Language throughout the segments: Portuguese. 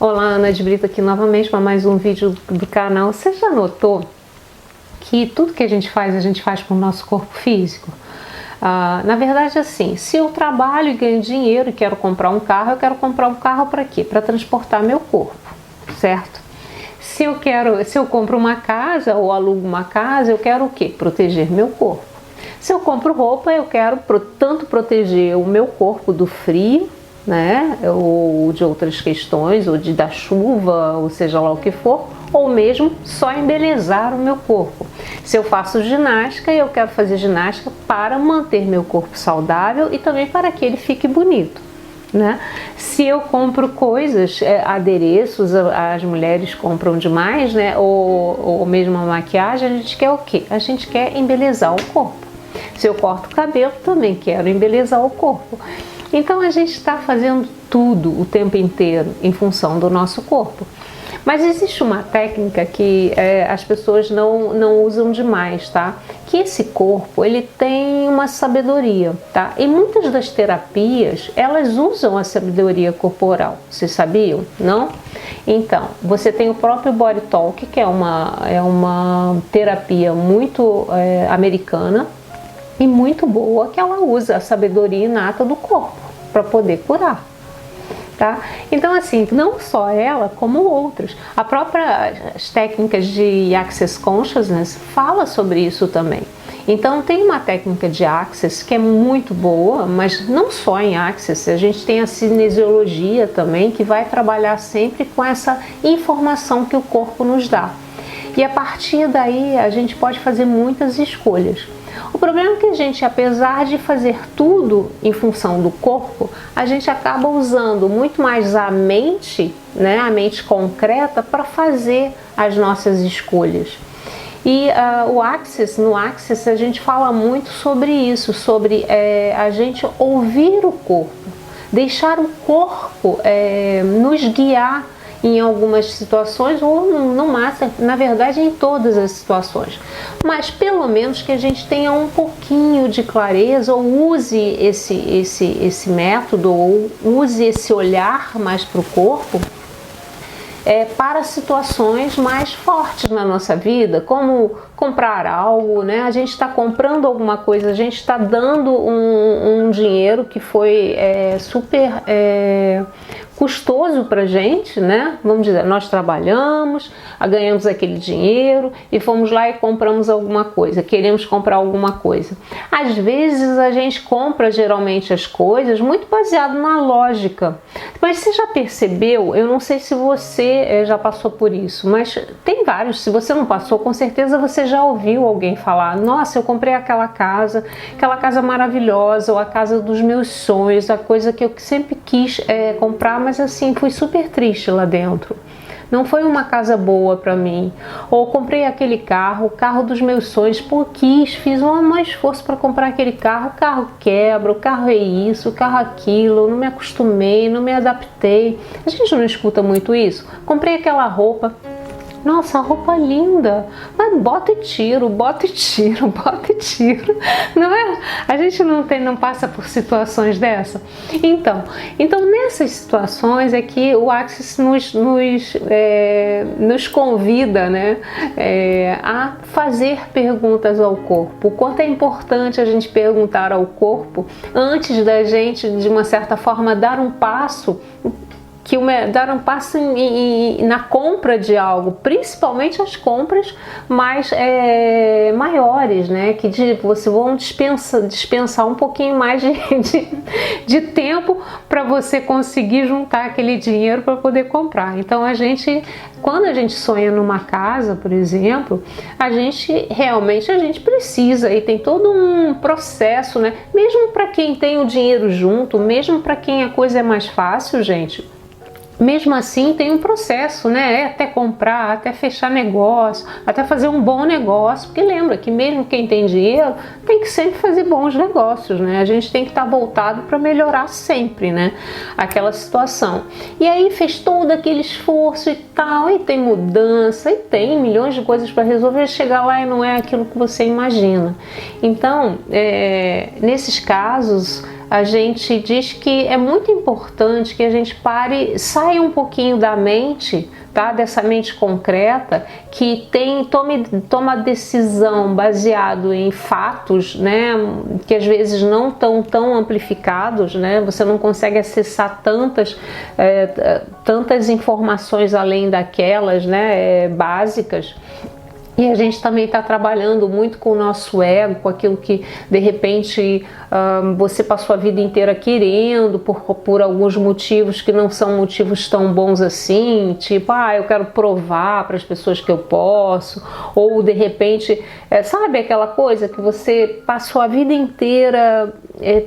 Olá, Ana de Brito aqui novamente para mais um vídeo do canal. Você já notou que tudo que a gente faz com o nosso corpo físico? Na verdade, assim, se eu trabalho e ganho dinheiro e quero comprar um carro, eu quero comprar um carro para quê? Para transportar meu corpo, certo? Se eu compro uma casa ou alugo uma casa, eu quero o quê? Proteger meu corpo. Se eu compro roupa, eu quero tanto proteger o meu corpo do frio, né, ou de outras questões, ou da chuva, ou seja lá o que for, ou mesmo só embelezar o meu corpo. Se eu faço ginástica, eu quero fazer ginástica para manter meu corpo saudável e também para que ele fique bonito, né? Se eu compro coisas, adereços, as mulheres compram demais, né, ou mesmo a maquiagem, a gente quer o quê? A gente quer embelezar o corpo. Se eu corto o cabelo, também quero embelezar o corpo. Então a gente está fazendo tudo o tempo inteiro em função do nosso corpo. Mas existe uma técnica que as pessoas não usam demais, tá? Que esse corpo, ele tem uma sabedoria, tá? E muitas das terapias, elas usam a sabedoria corporal. Vocês sabiam? Não? Então, você tem o próprio Body Talk, que é uma terapia muito americana, e muito boa, que ela usa a sabedoria inata do corpo para poder curar, tá? Então, assim, não só ela, como outras. As técnicas de Access Consciousness fala sobre isso também. Então, tem uma técnica de Access que é muito boa, mas não só em Access, a gente tem a cinesiologia também, que vai trabalhar sempre com essa informação que o corpo nos dá. E a partir daí, a gente pode fazer muitas escolhas. O problema é que a gente, apesar de fazer tudo em função do corpo, a gente acaba usando muito mais a mente, né, a mente concreta, para fazer as nossas escolhas. E no Access a gente fala muito sobre isso, sobre a gente ouvir o corpo, deixar o corpo nos guiar em algumas situações, ou no máximo, na verdade, em todas as situações. Mas pelo menos que a gente tenha um pouquinho de clareza, ou use esse método, ou use esse olhar mais para o corpo, para situações mais fortes na nossa vida, como comprar algo, né? A gente está comprando alguma coisa, a gente está dando um dinheiro que foi super custoso para a gente, né? Vamos dizer, nós trabalhamos, ganhamos aquele dinheiro e fomos lá e compramos alguma coisa, queremos comprar alguma coisa. Às vezes a gente compra geralmente as coisas muito baseado na lógica. Mas você já percebeu, eu não sei se você já passou por isso, mas tem vários, se você não passou, com certeza você já ouviu alguém falar: nossa, eu comprei aquela casa maravilhosa, ou a casa dos meus sonhos, a coisa que eu sempre quis comprar, mas assim, fui super triste lá dentro. Não foi uma casa boa para mim. Ou comprei aquele carro, o carro dos meus sonhos, fiz um esforço para comprar aquele carro, o carro quebra, o carro é isso, o carro aquilo, não me acostumei, não me adaptei. A gente não escuta muito isso? Comprei aquela roupa. Nossa, roupa linda, mas bota e tiro, bota e tiro, bota e tiro, não é? A gente não passa por situações dessa? Então nessas situações é que o Access nos convida, né, a fazer perguntas ao corpo. O quanto é importante a gente perguntar ao corpo antes da gente, de uma certa forma, dar um passo na compra de algo, principalmente as compras mais maiores, né? Que você vão dispensar um pouquinho mais de tempo para você conseguir juntar aquele dinheiro para poder comprar. Então quando a gente sonha numa casa, por exemplo, a gente precisa, e tem todo um processo, né? Mesmo para quem tem o dinheiro junto, mesmo para quem a coisa é mais fácil, gente. Mesmo assim tem um processo, né? Até comprar, até fechar negócio, até fazer um bom negócio, porque lembra que mesmo quem tem dinheiro tem que sempre fazer bons negócios, né? A gente tem que estar voltado para melhorar sempre, né? Aquela situação. E aí fez todo aquele esforço e tal, e tem mudança, e tem milhões de coisas para resolver, chegar lá e não é aquilo que você imagina. Então, nesses casos, a gente diz que é muito importante que a gente saia um pouquinho da mente, tá? Dessa mente concreta que toma decisão baseado em fatos, né? Que às vezes não estão tão amplificados, né? Você não consegue acessar tantas informações além daquelas, né? Básicas. E a gente também está trabalhando muito com o nosso ego, com aquilo que de repente você passou a vida inteira querendo, por alguns motivos que não são motivos tão bons assim, tipo, eu quero provar para as pessoas que eu posso, ou de repente, sabe aquela coisa que você passou a vida inteira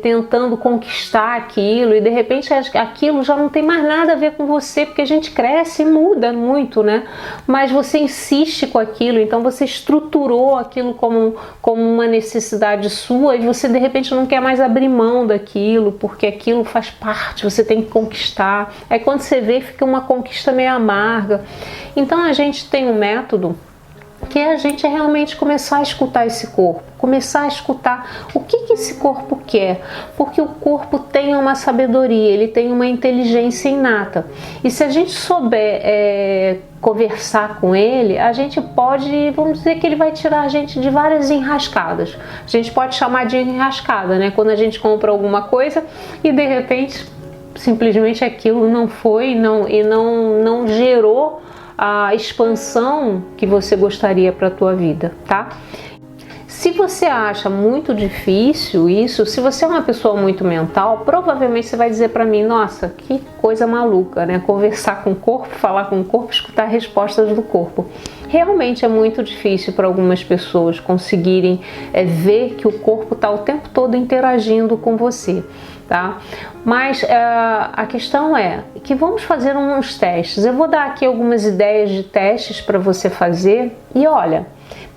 tentando conquistar aquilo e de repente aquilo já não tem mais nada a ver com você, porque a gente cresce e muda muito, né? Mas você insiste com aquilo, então você estruturou aquilo como uma necessidade sua e você de repente não quer mais abrir mão daquilo, porque aquilo faz parte, você tem que conquistar. Aí quando você vê, fica uma conquista meio amarga. Então a gente tem um método que é a gente realmente começar a escutar esse corpo, começar a escutar o que esse corpo quer, porque o corpo tem uma sabedoria, ele tem uma inteligência inata, e se a gente souber conversar com ele, a gente pode, vamos dizer que ele vai tirar a gente de várias enrascadas. A gente pode chamar de enrascada, né? Quando a gente compra alguma coisa e de repente simplesmente aquilo não foi, não gerou a expansão que você gostaria para a tua vida, tá? Se você acha muito difícil isso, se você é uma pessoa muito mental, provavelmente você vai dizer para mim, nossa, que coisa maluca, né? Conversar com o corpo, falar com o corpo, escutar respostas do corpo. Realmente é muito difícil para algumas pessoas conseguirem ver que o corpo está o tempo todo interagindo com você. Tá? Mas a questão é que vamos fazer uns testes. Eu vou dar aqui algumas ideias de testes para você fazer. E olha,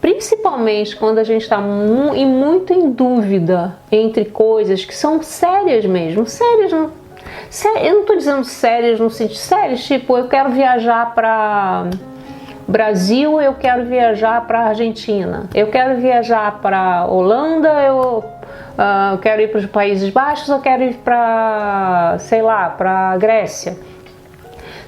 principalmente quando a gente está muito em dúvida entre coisas que são sérias mesmo. Sérias, eu não estou dizendo sérias no sentido sérias, tipo, eu quero viajar para Brasil, eu quero viajar para Argentina, eu quero viajar para Holanda, eu quero ir para os Países Baixos, eu quero ir para, sei lá, para Grécia.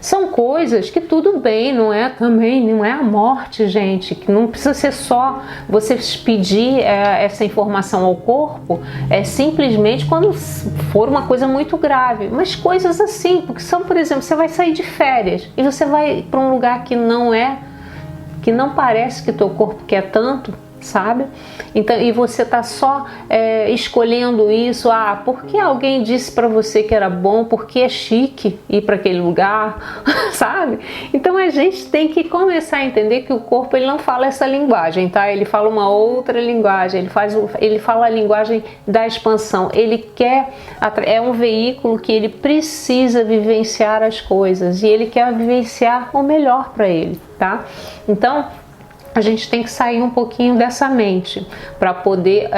São coisas que tudo bem, não é a morte, gente, que não precisa ser só você pedir essa informação ao corpo, simplesmente quando for uma coisa muito grave, mas coisas assim, porque são, por exemplo, você vai sair de férias e você vai para um lugar que não parece que teu corpo quer tanto, sabe? Então, e você tá só escolhendo isso, porque alguém disse para você que era bom, porque é chique ir para aquele lugar, sabe? Então a gente tem que começar a entender que o corpo ele não fala essa linguagem, tá? Ele fala uma outra linguagem, ele fala a linguagem da expansão. Ele é um veículo que ele precisa vivenciar as coisas e ele quer vivenciar o melhor para ele, tá? Então a gente tem que sair um pouquinho dessa mente para poder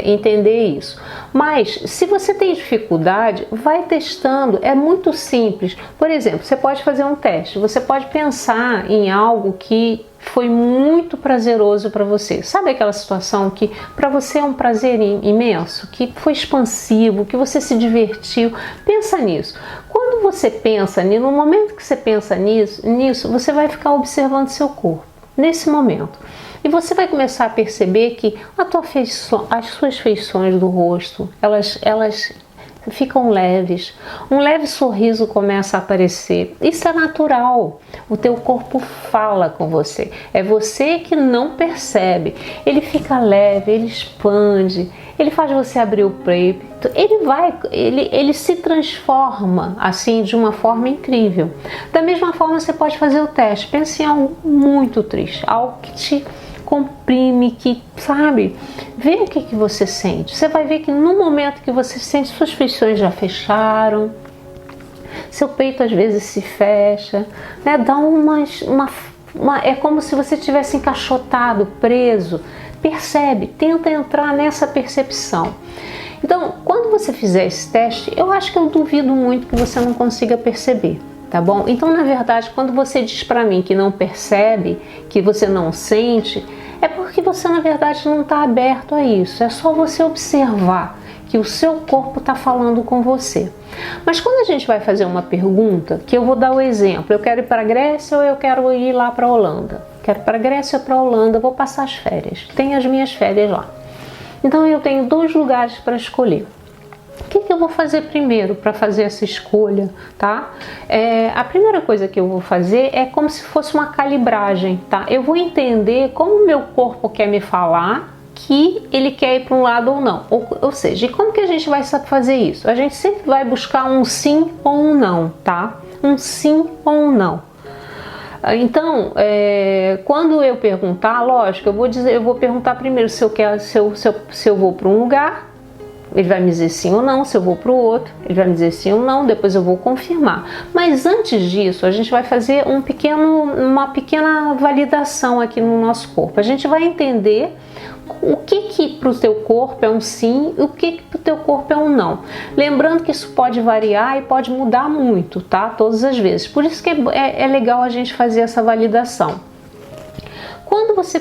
entender isso. Mas se você tem dificuldade, vai testando, é muito simples. Por exemplo, você pode fazer um teste, você pode pensar em algo que foi muito prazeroso para você. Sabe aquela situação que para você é um prazer imenso, que foi expansivo, que você se divertiu? Pensa nisso. Quando você pensa nisso, no momento que você pensa nisso, você vai ficar observando seu corpo. Nesse momento. E você vai começar a perceber que as suas feições do rosto, elas ficam leves. Um leve sorriso começa a aparecer. Isso é natural. O teu corpo fala com você. É você que não percebe. Ele fica leve, ele expande, ele faz você abrir o peito. Ele se transforma assim de uma forma incrível. Da mesma forma você pode fazer o teste. Pense em algo muito triste, algo que te comprime, que, sabe, vê o que você sente. Você vai ver que no momento que você sente, suas feições já fecharam, seu peito às vezes se fecha, né? Dá é como se você tivesse encaixotado, preso. Percebe, tenta entrar nessa percepção. Então, quando você fizer esse teste, eu acho que eu duvido muito que você não consiga perceber. Tá bom? Então, na verdade, quando você diz para mim que não percebe, que você não sente, é porque você, na verdade, não está aberto a isso. É só você observar que o seu corpo está falando com você. Mas quando a gente vai fazer uma pergunta, que eu vou dar o exemplo, eu quero ir para a Grécia ou eu quero ir lá para a Holanda? Quero ir para a Grécia ou para a Holanda, vou passar as férias, tenho as minhas férias lá. Então eu tenho 2 lugares para escolher. O que eu vou fazer primeiro para fazer essa escolha, tá? A primeira coisa que eu vou fazer é como se fosse uma calibragem, tá? Eu vou entender como o meu corpo quer me falar que ele quer ir para um lado ou não. Ou seja, e como que a gente vai fazer isso? A gente sempre vai buscar um sim ou um não, tá? Um sim ou um não. Então, quando eu perguntar, lógico, eu vou perguntar primeiro se eu vou para um lugar. Ele vai me dizer sim ou não. Se eu vou para o outro, ele vai me dizer sim ou não. Depois eu vou confirmar. Mas antes disso, a gente vai fazer uma pequena validação aqui no nosso corpo. A gente vai entender o que para o teu corpo é um sim e o que para o teu corpo é um não. Lembrando que isso pode variar e pode mudar muito, tá? Todas as vezes. Por isso que é legal a gente fazer essa validação. Quando você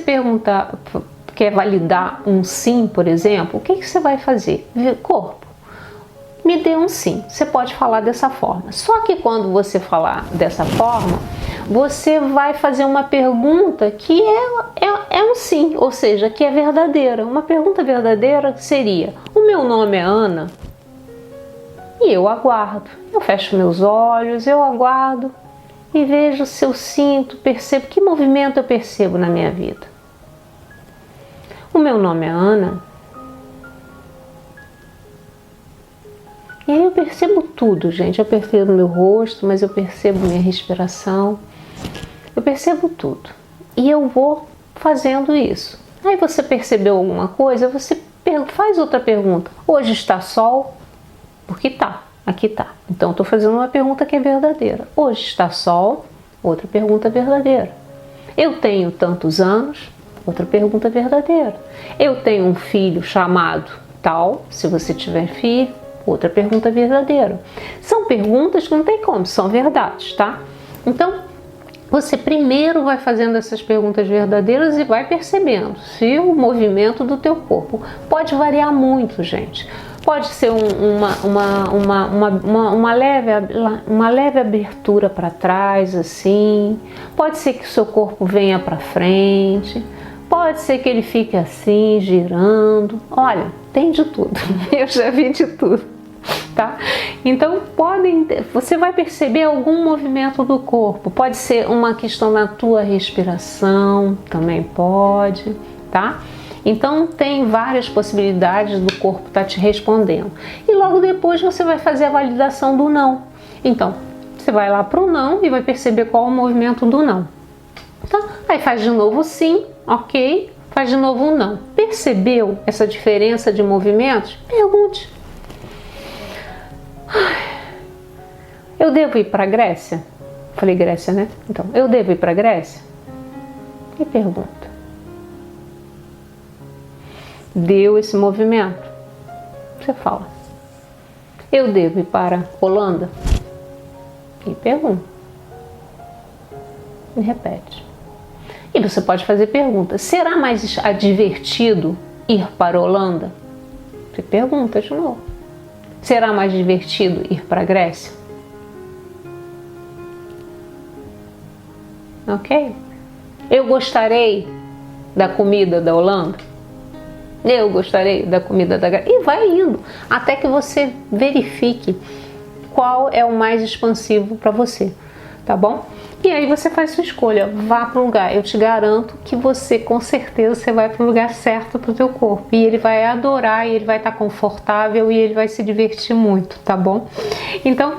quer validar um sim, por exemplo, o que você vai fazer? Corpo, me dê um sim. Você pode falar dessa forma. Só que quando você falar dessa forma, você vai fazer uma pergunta que é um sim, ou seja, que é verdadeira. Uma pergunta verdadeira seria: o meu nome é Ana? E eu aguardo. Eu fecho meus olhos, eu aguardo e vejo se eu sinto, percebo, que movimento eu percebo na minha vida. O meu nome é Ana. E aí eu percebo tudo, gente. Eu percebo meu rosto, mas eu percebo minha respiração. Eu percebo tudo. E eu vou fazendo isso. Aí você percebeu alguma coisa, você faz outra pergunta. Hoje está sol? Porque tá, aqui tá. Então eu estou fazendo uma pergunta que é verdadeira. Hoje está sol? Outra pergunta verdadeira. Eu tenho tantos anos? Outra pergunta verdadeira. Eu tenho um filho chamado tal, se você tiver filho, outra pergunta verdadeira. São perguntas que não tem como, são verdades, tá? Então, você primeiro vai fazendo essas perguntas verdadeiras e vai percebendo se o movimento do teu corpo pode variar muito, gente. Pode ser uma leve abertura para trás, assim. Pode ser que o seu corpo venha para frente. Pode ser que ele fique assim, girando. Olha, tem de tudo. Eu já vi de tudo, tá? Então, você vai perceber algum movimento do corpo. Pode ser uma questão na tua respiração, também pode, tá? Então, tem várias possibilidades do corpo estar te respondendo. E logo depois você vai fazer a validação do não. Então, você vai lá para o não e vai perceber qual é o movimento do não. Tá? Aí faz de novo sim, ok? Faz de novo um não. Percebeu essa diferença de movimentos? Pergunte. Eu devo ir para a Grécia? Falei Grécia, né? Então, eu devo ir para a Grécia? E pergunta. Deu esse movimento? Você fala. Eu devo ir para a Holanda? E pergunta. E repete. E você pode fazer perguntas. Será mais divertido ir para a Holanda? Você pergunta de novo. Será mais divertido ir para a Grécia? Ok? Eu gostarei da comida da Holanda? Eu gostarei da comida da Grécia? E vai indo até que você verifique qual é o mais expansivo para você, tá bom? E aí você faz sua escolha, vá para o lugar. Eu te garanto que você, com certeza, você vai para o lugar certo para o teu corpo. E ele vai adorar, e ele vai estar confortável, e ele vai se divertir muito, tá bom? Então,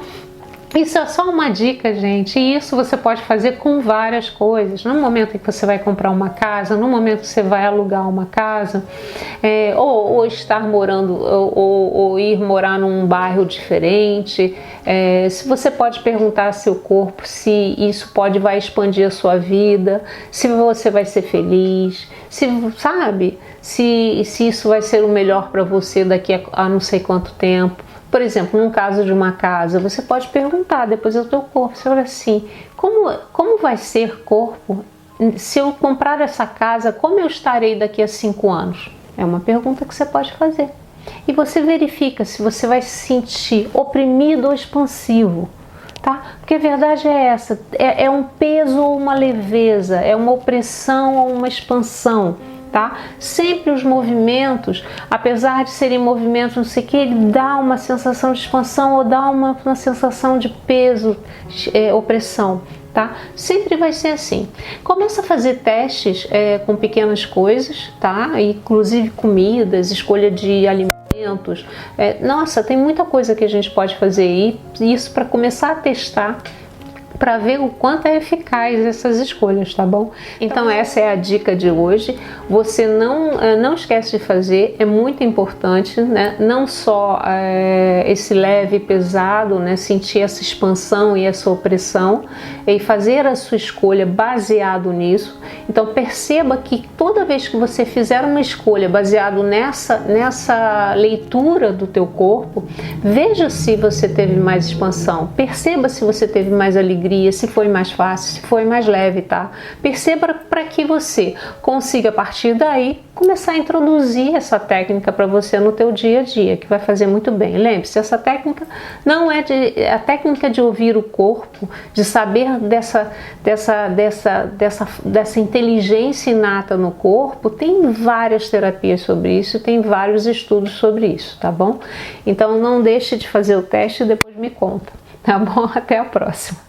isso é só uma dica, gente. E isso você pode fazer com várias coisas. No momento em que você vai comprar uma casa, no momento que você vai alugar uma casa, ou estar morando, ou ir morar num bairro diferente. Se você pode perguntar ao seu corpo se isso vai expandir a sua vida, se você vai ser feliz, se isso vai ser o melhor para você daqui a não sei quanto tempo. Por exemplo, num caso de uma casa, você pode perguntar depois ao teu corpo, você fala assim, como vai ser corpo se eu comprar essa casa, como eu estarei daqui a 5 anos? É uma pergunta que você pode fazer. e você verifica se você vai se sentir oprimido ou expansivo. Tá? Porque a verdade é essa, é um peso ou uma leveza, é uma opressão ou uma expansão. Tá? Sempre os movimentos, apesar de serem movimentos não sei o que, ele dá uma sensação de expansão ou dá uma sensação de peso, opressão. Tá? Sempre vai ser assim. Começa a fazer testes com pequenas coisas, tá? Inclusive comidas, escolha de alimentos. Nossa, tem muita coisa que a gente pode fazer e isso para começar a testar, para ver o quanto é eficaz essas escolhas, tá bom? Então essa é a dica de hoje. Você não esquece de fazer, é muito importante, né? Não só esse leve e pesado, né? Sentir essa expansão e essa opressão e fazer a sua escolha baseado nisso. Então perceba que toda vez que você fizer uma escolha baseado nessa leitura do teu corpo, veja se você teve mais expansão, perceba se você teve mais alegria, se foi mais fácil, se foi mais leve, tá? Perceba para que você consiga a partir daí começar a introduzir essa técnica para você no teu dia a dia, que vai fazer muito bem. Lembre-se, essa técnica não é a técnica de ouvir o corpo, de saber dessa inteligência inata no corpo. Tem várias terapias sobre isso, tem vários estudos sobre isso, tá bom? Então não deixe de fazer o teste e depois me conta, tá bom? Até a próxima.